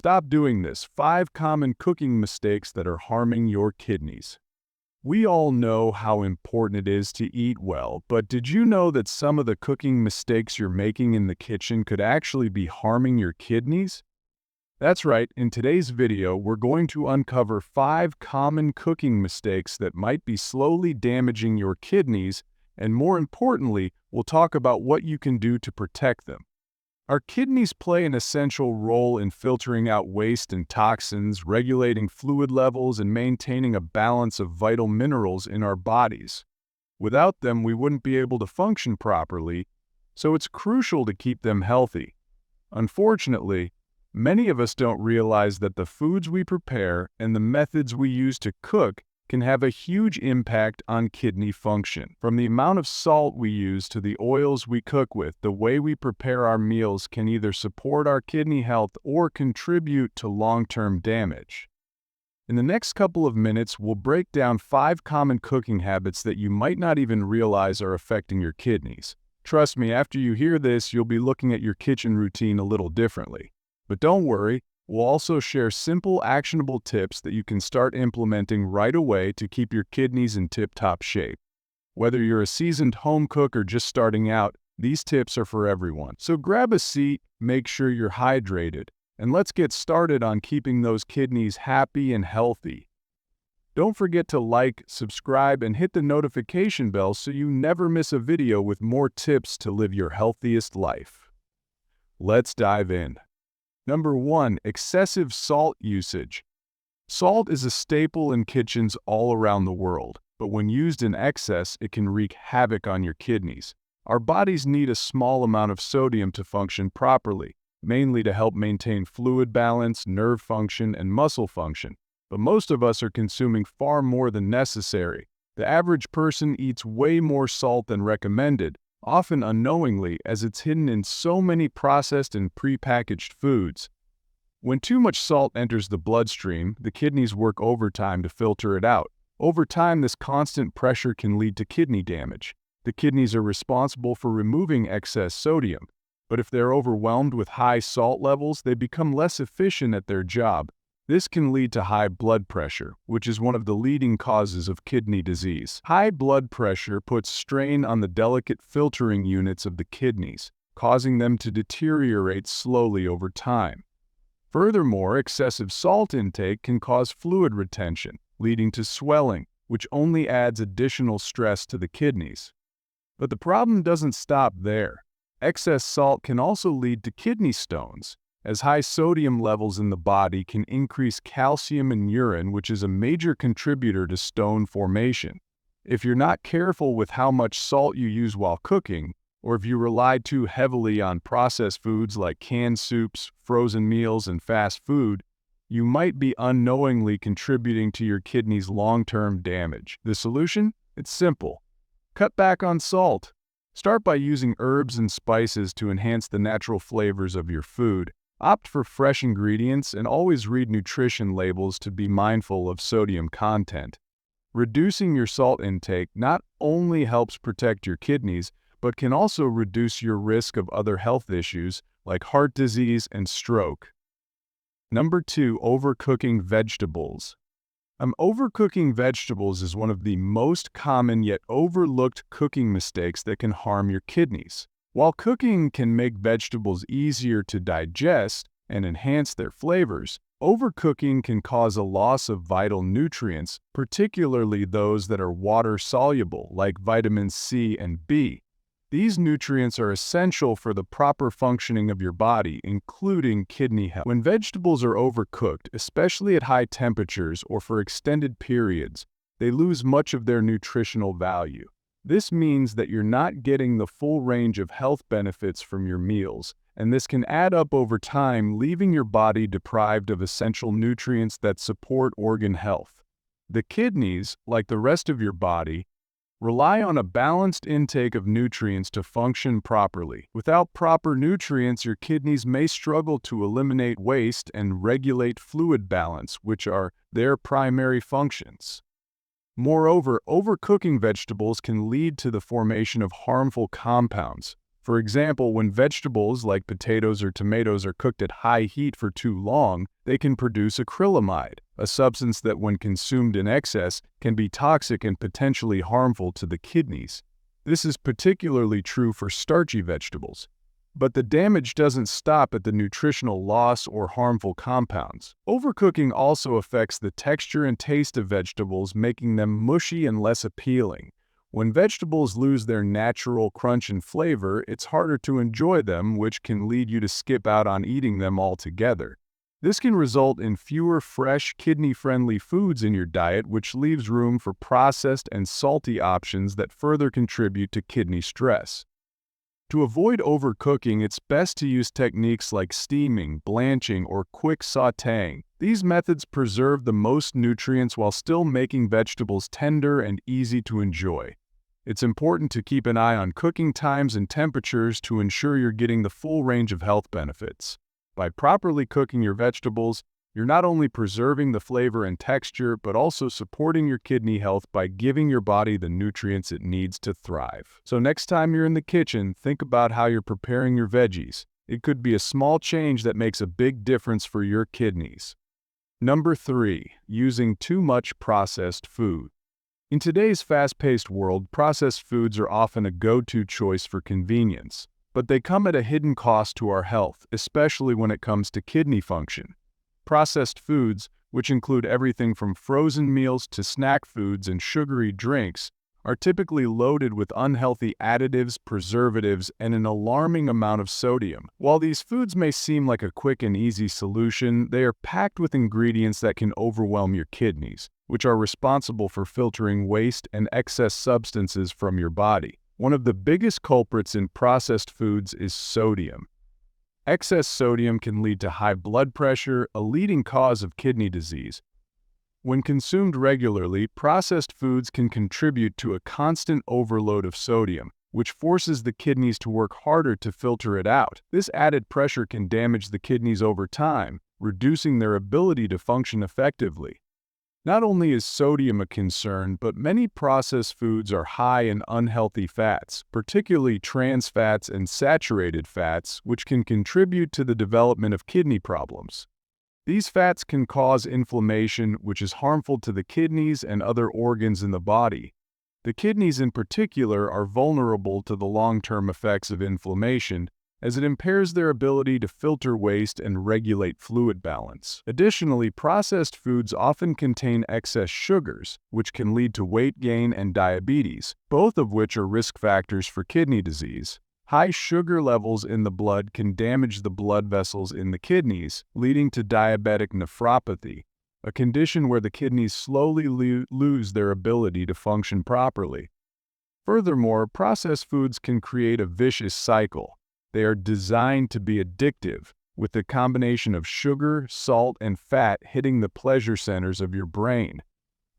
Stop doing this. 5 common cooking mistakes that are harming your kidneys. We all know how important it is to eat well, but did you know that some of the cooking mistakes you're making in the kitchen could actually be harming your kidneys? That's right, in today's video, we're going to uncover 5 common cooking mistakes that might be slowly damaging your kidneys, and more importantly, we'll talk about what you can do to protect them. Our kidneys play an essential role in filtering out waste and toxins, regulating fluid levels, and maintaining a balance of vital minerals in our bodies. Without them, we wouldn't be able to function properly, so it's crucial to keep them healthy. Unfortunately, many of us don't realize that the foods we prepare and the methods we use to cook can have a huge impact on kidney function. From the amount of salt we use to the oils we cook with, the way we prepare our meals can either support our kidney health or contribute to long-term damage. In the next couple of minutes, we'll break down 5 common cooking habits that you might not even realize are affecting your kidneys. Trust me, after you hear this, you'll be looking at your kitchen routine a little differently. But don't worry, we'll also share simple, actionable tips that you can start implementing right away to keep your kidneys in tip-top shape. Whether you're a seasoned home cook or just starting out, these tips are for everyone. So grab a seat, make sure you're hydrated, and let's get started on keeping those kidneys happy and healthy. Don't forget to like, subscribe, and hit the notification bell so you never miss a video with more tips to live your healthiest life. Let's dive in. Number 1. Excessive salt usage. Salt is a staple in kitchens all around the world, but when used in excess, it can wreak havoc on your kidneys. Our bodies need a small amount of sodium to function properly, mainly to help maintain fluid balance, nerve function, and muscle function. But most of us are consuming far more than necessary. The average person eats way more salt than recommended, often unknowingly, as it's hidden in so many processed and prepackaged foods. When too much salt enters the bloodstream, the kidneys work overtime to filter it out. Over time, this constant pressure can lead to kidney damage. The kidneys are responsible for removing excess sodium, but if they're overwhelmed with high salt levels, they become less efficient at their job. This can lead to high blood pressure, which is one of the leading causes of kidney disease. High blood pressure puts strain on the delicate filtering units of the kidneys, causing them to deteriorate slowly over time. Furthermore, excessive salt intake can cause fluid retention, leading to swelling, which only adds additional stress to the kidneys. But the problem doesn't stop there. Excess salt can also lead to kidney stones, as high sodium levels in the body can increase calcium in urine, which is a major contributor to stone formation. If you're not careful with how much salt you use while cooking, or if you rely too heavily on processed foods like canned soups, frozen meals, and fast food, you might be unknowingly contributing to your kidneys' long-term damage. The solution? It's simple. Cut back on salt. Start by using herbs and spices to enhance the natural flavors of your food. Opt for fresh ingredients and always read nutrition labels to be mindful of sodium content. Reducing your salt intake not only helps protect your kidneys, but can also reduce your risk of other health issues like heart disease and stroke. Number 2. Overcooking vegetables. Overcooking vegetables is one of the most common yet overlooked cooking mistakes that can harm your kidneys. While cooking can make vegetables easier to digest and enhance their flavors, overcooking can cause a loss of vital nutrients, particularly those that are water-soluble, like vitamins C and B. These nutrients are essential for the proper functioning of your body, including kidney health. When vegetables are overcooked, especially at high temperatures or for extended periods, they lose much of their nutritional value. This means that you're not getting the full range of health benefits from your meals, and this can add up over time, leaving your body deprived of essential nutrients that support organ health. The kidneys, like the rest of your body, rely on a balanced intake of nutrients to function properly. Without proper nutrients, your kidneys may struggle to eliminate waste and regulate fluid balance, which are their primary functions. Moreover, overcooking vegetables can lead to the formation of harmful compounds. For example, when vegetables like potatoes or tomatoes are cooked at high heat for too long, they can produce acrylamide, a substance that when consumed in excess can be toxic and potentially harmful to the kidneys. This is particularly true for starchy vegetables. But the damage doesn't stop at the nutritional loss or harmful compounds. Overcooking also affects the texture and taste of vegetables, making them mushy and less appealing. When vegetables lose their natural crunch and flavor, it's harder to enjoy them, which can lead you to skip out on eating them altogether. This can result in fewer fresh, kidney-friendly foods in your diet, which leaves room for processed and salty options that further contribute to kidney stress. To avoid overcooking, it's best to use techniques like steaming, blanching, or quick sautéing. These methods preserve the most nutrients while still making vegetables tender and easy to enjoy. It's important to keep an eye on cooking times and temperatures to ensure you're getting the full range of health benefits. By properly cooking your vegetables, you're not only preserving the flavor and texture, but also supporting your kidney health by giving your body the nutrients it needs to thrive. So next time you're in the kitchen, think about how you're preparing your veggies. It could be a small change that makes a big difference for your kidneys. Number 3, using too much processed food. In today's fast-paced world, processed foods are often a go-to choice for convenience, but they come at a hidden cost to our health, especially when it comes to kidney function. Processed foods, which include everything from frozen meals to snack foods and sugary drinks, are typically loaded with unhealthy additives, preservatives, and an alarming amount of sodium. While these foods may seem like a quick and easy solution, they are packed with ingredients that can overwhelm your kidneys, which are responsible for filtering waste and excess substances from your body. One of the biggest culprits in processed foods is sodium. Excess sodium can lead to high blood pressure, a leading cause of kidney disease. When consumed regularly, processed foods can contribute to a constant overload of sodium, which forces the kidneys to work harder to filter it out. This added pressure can damage the kidneys over time, reducing their ability to function effectively. Not only is sodium a concern, but many processed foods are high in unhealthy fats, particularly trans fats and saturated fats, which can contribute to the development of kidney problems. These fats can cause inflammation, which is harmful to the kidneys and other organs in the body. The kidneys in particular are vulnerable to the long-term effects of inflammation, as it impairs their ability to filter waste and regulate fluid balance. Additionally, processed foods often contain excess sugars, which can lead to weight gain and diabetes, both of which are risk factors for kidney disease. High sugar levels in the blood can damage the blood vessels in the kidneys, leading to diabetic nephropathy, a condition where the kidneys slowly lose their ability to function properly. Furthermore, processed foods can create a vicious cycle. They are designed to be addictive, with the combination of sugar, salt, and fat hitting the pleasure centers of your brain.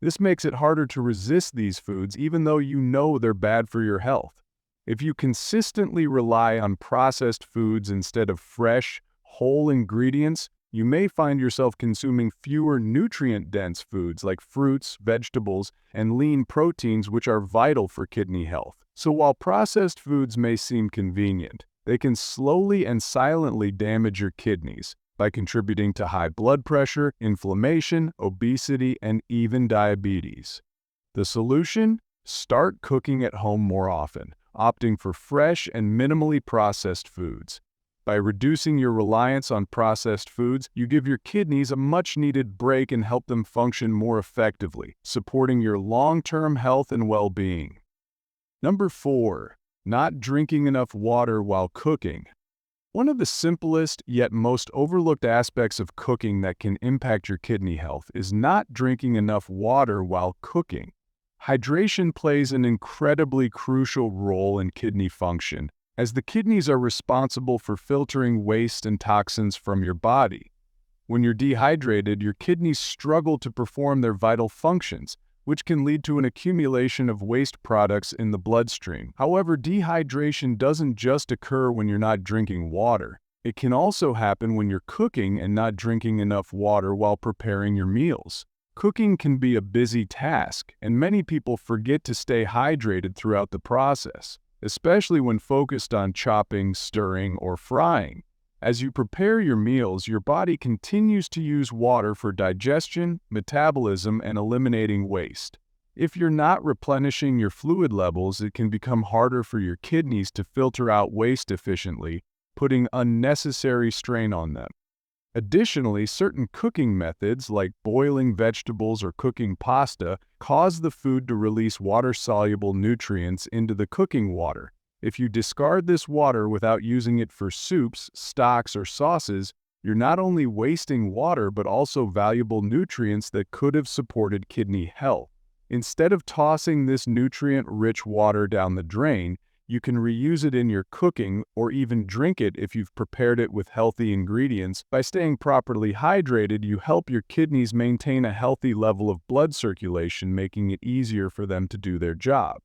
This makes it harder to resist these foods even though you know they're bad for your health. If you consistently rely on processed foods instead of fresh, whole ingredients, you may find yourself consuming fewer nutrient-dense foods like fruits, vegetables, and lean proteins, which are vital for kidney health. So while processed foods may seem convenient, they can slowly and silently damage your kidneys by contributing to high blood pressure, inflammation, obesity, and even diabetes. The solution? Start cooking at home more often, opting for fresh and minimally processed foods. By reducing your reliance on processed foods, you give your kidneys a much-needed break and help them function more effectively, supporting your long-term health and well-being. Number 4. Not drinking enough water while cooking. One of the simplest yet most overlooked aspects of cooking that can impact your kidney health is not drinking enough water while cooking. Hydration plays an incredibly crucial role in kidney function, as the kidneys are responsible for filtering waste and toxins from your body. When you're dehydrated, your kidneys struggle to perform their vital functions, which can lead to an accumulation of waste products in the bloodstream. However, dehydration doesn't just occur when you're not drinking water. It can also happen when you're cooking and not drinking enough water while preparing your meals. Cooking can be a busy task, and many people forget to stay hydrated throughout the process. especially when focused on chopping, stirring, or frying. As you prepare your meals, your body continues to use water for digestion, metabolism, and eliminating waste. If you're not replenishing your fluid levels, it can become harder for your kidneys to filter out waste efficiently, putting unnecessary strain on them. Additionally, certain cooking methods like boiling vegetables or cooking pasta cause the food to release water-soluble nutrients into the cooking water. If you discard this water without using it for soups, stocks, or sauces, you're not only wasting water but also valuable nutrients that could have supported kidney health. Instead of tossing this nutrient-rich water down the drain, you can reuse it in your cooking or even drink it if you've prepared it with healthy ingredients. By staying properly hydrated, you help your kidneys maintain a healthy level of blood circulation, making it easier for them to do their job.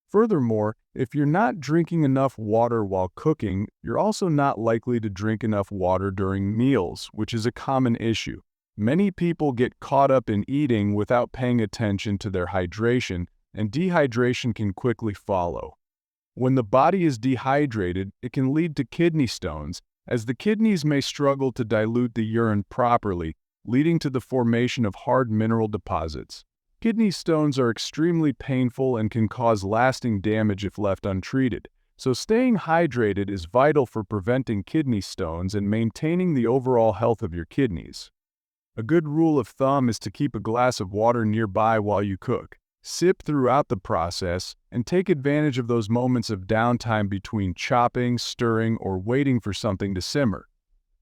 Furthermore, if you're not drinking enough water while cooking, you're also not likely to drink enough water during meals, which is a common issue. Many people get caught up in eating without paying attention to their hydration, and dehydration can quickly follow. When the body is dehydrated, it can lead to kidney stones, as the kidneys may struggle to dilute the urine properly, leading to the formation of hard mineral deposits. Kidney stones are extremely painful and can cause lasting damage if left untreated, so staying hydrated is vital for preventing kidney stones and maintaining the overall health of your kidneys. A good rule of thumb is to keep a glass of water nearby while you cook. Sip throughout the process, and take advantage of those moments of downtime between chopping, stirring, or waiting for something to simmer.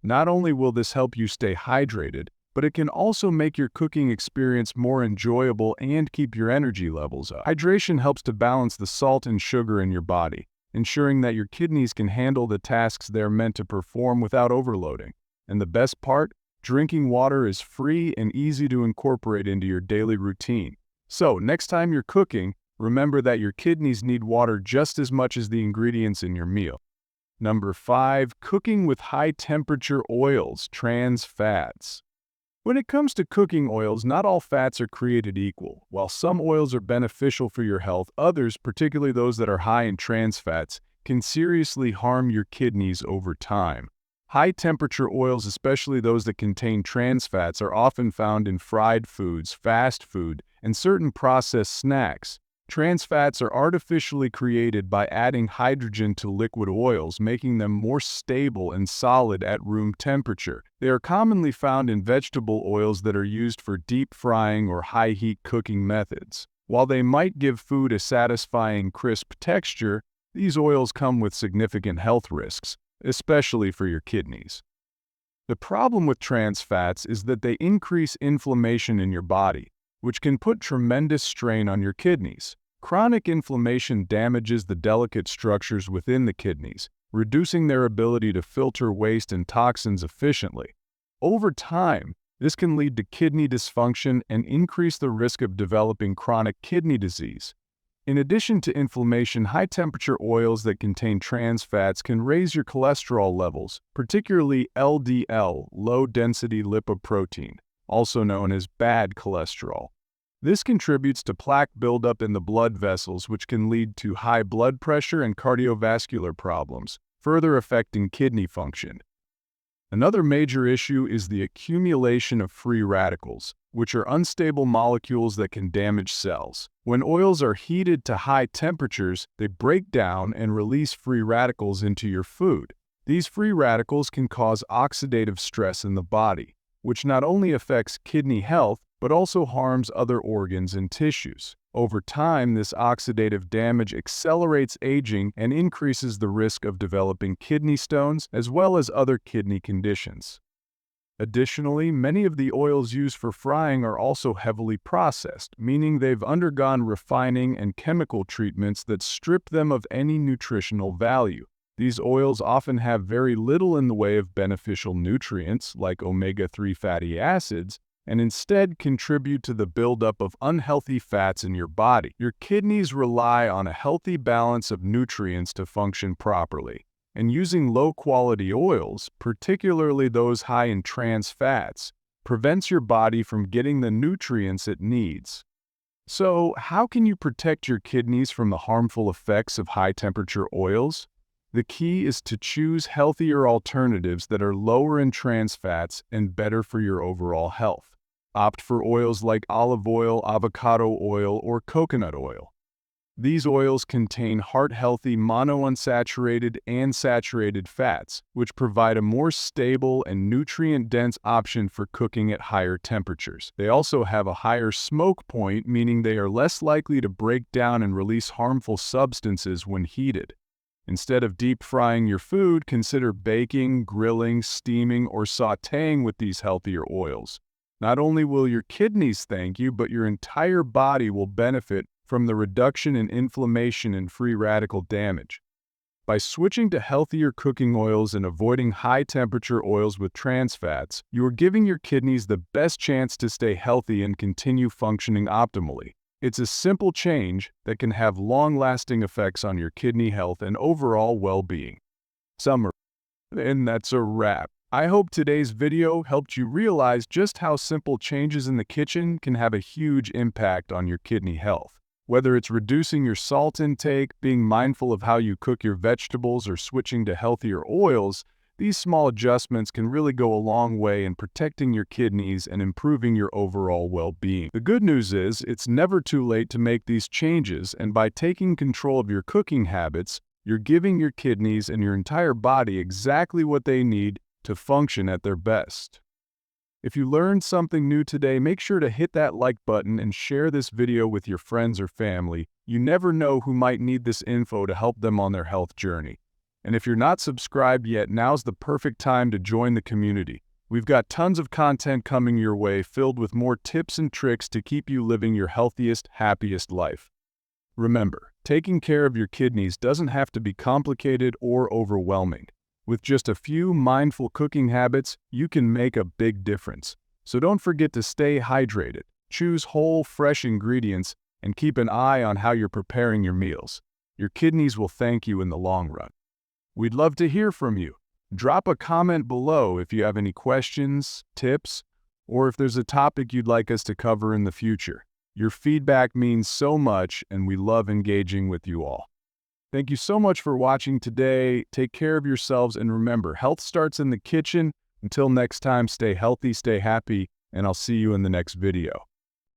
Not only will this help you stay hydrated, but it can also make your cooking experience more enjoyable and keep your energy levels up. Hydration helps to balance the salt and sugar in your body, ensuring that your kidneys can handle the tasks they're meant to perform without overloading. And the best part? Drinking water is free and easy to incorporate into your daily routine. So, next time you're cooking, remember that your kidneys need water just as much as the ingredients in your meal. Number 5. Cooking with high-temperature oils, trans fats. When it comes to cooking oils, not all fats are created equal. While some oils are beneficial for your health, others, particularly those that are high in trans fats, can seriously harm your kidneys over time. High-temperature oils, especially those that contain trans fats, are often found in fried foods, fast food, and certain processed snacks. Trans fats are artificially created by adding hydrogen to liquid oils, making them more stable and solid at room temperature. They are commonly found in vegetable oils that are used for deep frying or high-heat cooking methods. While they might give food a satisfying, crisp texture, these oils come with significant health risks, especially for your kidneys. The problem with trans fats is that they increase inflammation in your body, which can put tremendous strain on your kidneys. Chronic inflammation damages the delicate structures within the kidneys, reducing their ability to filter waste and toxins efficiently. Over time, this can lead to kidney dysfunction and increase the risk of developing chronic kidney disease. In addition to inflammation, high-temperature oils that contain trans fats can raise your cholesterol levels, particularly LDL, low-density lipoprotein, also known as bad cholesterol. This contributes to plaque buildup in the blood vessels, which can lead to high blood pressure and cardiovascular problems, further affecting kidney function. Another major issue is the accumulation of free radicals, which are unstable molecules that can damage cells. When oils are heated to high temperatures, they break down and release free radicals into your food. These free radicals can cause oxidative stress in the body, which not only affects kidney health, but also harms other organs and tissues. Over time, this oxidative damage accelerates aging and increases the risk of developing kidney stones as well as other kidney conditions. Additionally, many of the oils used for frying are also heavily processed, meaning they've undergone refining and chemical treatments that strip them of any nutritional value. These oils often have very little in the way of beneficial nutrients, like omega-3 fatty acids, and instead contribute to the buildup of unhealthy fats in your body. Your kidneys rely on a healthy balance of nutrients to function properly, and using low-quality oils, particularly those high in trans fats, prevents your body from getting the nutrients it needs. So, how can you protect your kidneys from the harmful effects of high-temperature oils? The key is to choose healthier alternatives that are lower in trans fats and better for your overall health. Opt for oils like olive oil, avocado oil, or coconut oil. These oils contain heart-healthy monounsaturated and saturated fats, which provide a more stable and nutrient-dense option for cooking at higher temperatures. They also have a higher smoke point, meaning they are less likely to break down and release harmful substances when heated. Instead of deep frying your food, consider baking, grilling, steaming, or sautéing with these healthier oils. Not only will your kidneys thank you, but your entire body will benefit from the reduction in inflammation and free radical damage. By switching to healthier cooking oils and avoiding high-temperature oils with trans fats, you are giving your kidneys the best chance to stay healthy and continue functioning optimally. It's a simple change that can have long-lasting effects on your kidney health and overall well-being. And that's a wrap. I hope today's video helped you realize just how simple changes in the kitchen can have a huge impact on your kidney health. Whether it's reducing your salt intake, being mindful of how you cook your vegetables, or switching to healthier oils, these small adjustments can really go a long way in protecting your kidneys and improving your overall well-being. The good news is, it's never too late to make these changes, and by taking control of your cooking habits, you're giving your kidneys and your entire body exactly what they need to function at their best. If you learned something new today, make sure to hit that like button and share this video with your friends or family. You never know who might need this info to help them on their health journey. And if you're not subscribed yet, now's the perfect time to join the community. We've got tons of content coming your way, filled with more tips and tricks to keep you living your healthiest, happiest life. Remember, taking care of your kidneys doesn't have to be complicated or overwhelming. With just a few mindful cooking habits, you can make a big difference. So don't forget to stay hydrated, choose whole, fresh ingredients, and keep an eye on how you're preparing your meals. Your kidneys will thank you in the long run. We'd love to hear from you. Drop a comment below if you have any questions, tips, or if there's a topic you'd like us to cover in the future. Your feedback means so much, and we love engaging with you all. Thank you so much for watching today. Take care of yourselves, and remember, health starts in the kitchen. Until next time, stay healthy, stay happy, and I'll see you in the next video.